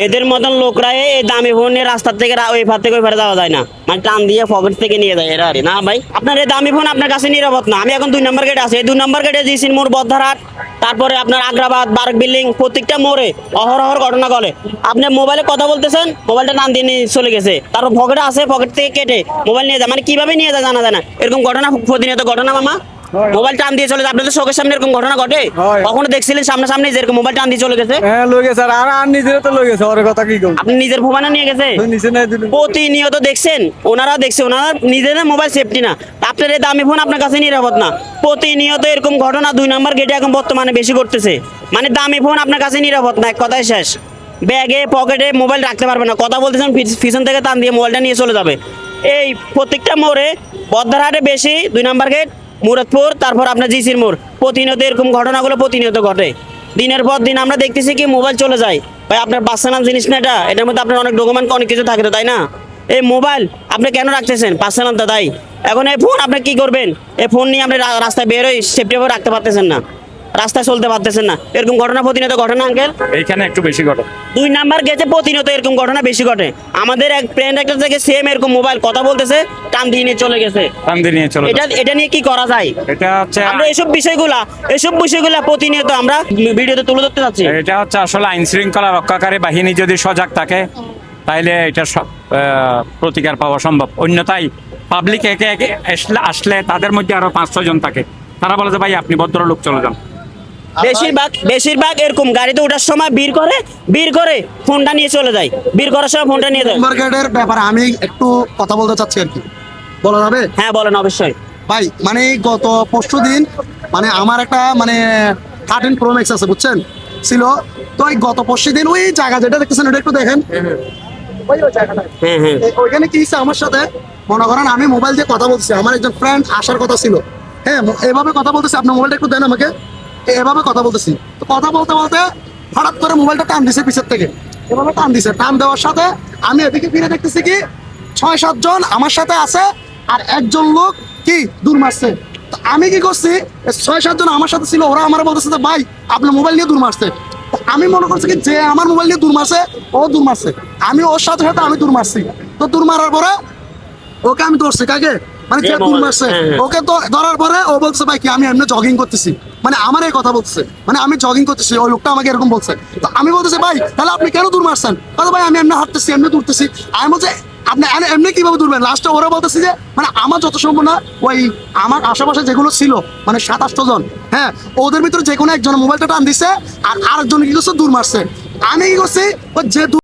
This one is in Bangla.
এদের মতন লোকরা এই দামি ফোন নিয়ে রাস্তা থেকে ওই পার থেকে ওই পারে যাওয়া যায় না, মানে টান দিয়ে পকেট থেকে নিয়ে যায় এরা। আরে না ভাই, আপনার এই দামি ফোন আপনার কাছে নিরাপদ না। আমি এখন 2 নম্বর গেটে আছি, এই 2 নম্বর গেটে জিসির মোড়, বদ্ধহাট, তারপরে আপনার আগ্রাবাদ, বারক বিল্ডিং, প্রত্যেকটা মোড়ে অহরহর ঘটনা ঘটে। আপনি মোবাইলে কথা বলতেছেন, মোবাইলটা টান দিয়ে নিয়ে চলে গেছে, তারপর পকেটে আছে, পকেট থেকে কেটে মোবাইল নিয়ে যায়, মানে কিভাবে নিয়ে যায় জানা যায় না। এরকম ঘটনা প্রতিনিয়ত ঘটনা মামা। মোবাইল টান দিয়ে চলে যায়, আপনাদের চোখের সামনে এরকম ঘটনা ঘটে? কখনো দেখছিলেন সামনাসামনি যেরকম মোবাইল টান দিয়ে চলে গেছে? হ্যাঁ লই গেছে, আর নিজের তো লই গেছে, ওর কথা কি কম। আপনি নিজের ফোন নিয়ে গেছে? নিচে নাই দিল। প্রতিনিয়ত দেখছেন, ওনারা দেখছে, ওনারা নিজেদের মোবাইল সেফটি না, আপনার এই দামি ফোন আপনার কাছে নিরাপদ না। প্রতিনিয়ত এরকম ঘটনা 2 নম্বর গেটে এখন বর্তমানে বেশি ঘটতেছে। মানে দামি ফোন আপনার কাছে নিরাপদ না, এক কথায় শেষ। ব্যাগে পকেটে মোবাইল রাখতে পারবে না, কথা বলতেছেন পিছন থেকে টান দিয়ে মোবাইলটা নিয়ে চলে যাবে। এই প্রত্যেকটা মোড়ে, বদ্ধহাটে বেশি, 2 নম্বর গেট, মুরাদপুর, তারপর আপনার জিসির মোড়, প্রতিনিয়ত এরকম ঘটনাগুলো প্রতিনিয়ত ঘটে। দিনের পর দিন আমরা দেখতেছি কি মোবাইল চলে যায়। ভাই আপনার পার্সোনাল জিনিস না এটা, এটার মধ্যে আপনার অনেক ডকুমেন্ট অনেক কিছু থাকে তো, তাই না? এই মোবাইল আপনি কেন রাখতেছেন? পার্সোনাল তো, তাই। এখন এই ফোন আপনি কি করবেন? এই ফোন নিয়ে আপনি রাস্তায় বের হয়ে সেফটিভাবে রাখতে পারতেছেন না, রাস্তায় চলতে পারতেছেন না। এরকম ঘটনা প্রতিনিয়ত ঘটে না আঙ্কেল? এইখানে একটু বেশি ঘটে। 2 নাম্বার গেছে প্রতিনিয়ত এরকম ঘটনা বেশি ঘটে। আমাদের এক ফ্রেন্ড একটা থেকে সেম এরকম মোবাইল কথা বলতেছে, টান দিয়ে নিয়ে চলে গেছে। টান্দি নিয়ে চলে এটা এটা নিয়ে কি করা যায়? এটা হচ্ছে আমরা এসব বিষয়গুলা প্রতিনিয়ত আমরা ভিডিওতে তুলে ধরতে চাচ্ছি। এটা হচ্ছে আসলে আইন শৃঙ্খলা রক্ষাকারী বাহিনী যদি সজাগ থাকে তাইলে এটা প্রতিকার পাওয়া সম্ভব। অন্যথায় পাবলিক একে একে আসলে তাদের মধ্যে আরো 5-6 জন থাকে, তারা বলে যে ভাই আপনি ভদ্রলোক চলে যান। বেশিরভাগ এরকম গাড়িতে ওঠার সময় বীর করে ফোনটা নিয়ে চলে যায়, বীর করার সময় ফোনটা নিয়ে যায়। মার্কেটের ব্যাপারে আমি একটু কথা বলতে চাচ্ছি আর কি, বলা যাবে? হ্যাঁ বলেন, অবশ্যই। ভাই মানে গত পরশুদিন মানে আমার একটা মানে 13 Pro Max আছে, বুঝছেন, ছিল। তো এই গত পরশুদিন ওই জায়গা যেটা দেখতেছেন ওটা একটু দেখেন, ওই জায়গাটা। হ্যাঁ। ওইখানে কি হচ্ছে আমার সাথে, মনে করেন আমি মোবাইল দিয়ে কথা বলছি, আমার একজন ফ্রেন্ড আসার কথা ছিল, হ্যাঁ এভাবে কথা বলতেছি, আপনার মোবাইলটা একটু দেন আমাকে, এভাবে কথা বলতেছি। তো কথা বলতে বলতে হঠাৎ করে মোবাইলটা টান দিছে পিছের থেকে, এভাবে টান দিছে। টান দেওয়ার সাথে আমি এদিকে ফিরে দেখতেছি কি 6-7 জন আমার সাথে আছে, আর একজন লোক কি দূর মারছে। তো আমি কি করছি, 6-7 জন আমার সাথে ছিল, ওরা আমার বলতেছে যে ভাই আপনার মোবাইল নিয়ে দূর মারছে। তো আমি মনে করছি কি যে আমার মোবাইল নিয়ে দূর মারছে ও দূর মারছে, আমি ওর সাথে সাথে আমি দূর মারছি। তো দূর মারার পরে ওকে আমি ধরছি, কাকে, মানে যে দূর মারছে ওকে। তো ধরার পরে ও বলছে ভাই কি আমি এমনি জগিং করতেছি, মানে আমার এই কথা বলছে, মানে আমি জগিং করতেছি, ওই লোকটা আমাকে এরকম বলছে। তো আমি বলতেছি ভাই তাহলে আপনি কেন দূর মারছেন? কথা ভাই আমি এমনি হাঁটতেছি, এমনি দূরতেছি। আমি বলছি আপনি এমনি কিভাবে দূরবেন? লাস্টে ওরা বলতেছি যে মানে আমার যত সম্ভব না, ওই আমার আশেপাশে যেগুলো ছিল মানে 7-8 জন, হ্যাঁ ওদের ভিতরে যে কোনো একজন মোবাইলটা টান দিছে, আর আরেকজন কি করছে দূর মারছে। আমি কি করছি, ওই যে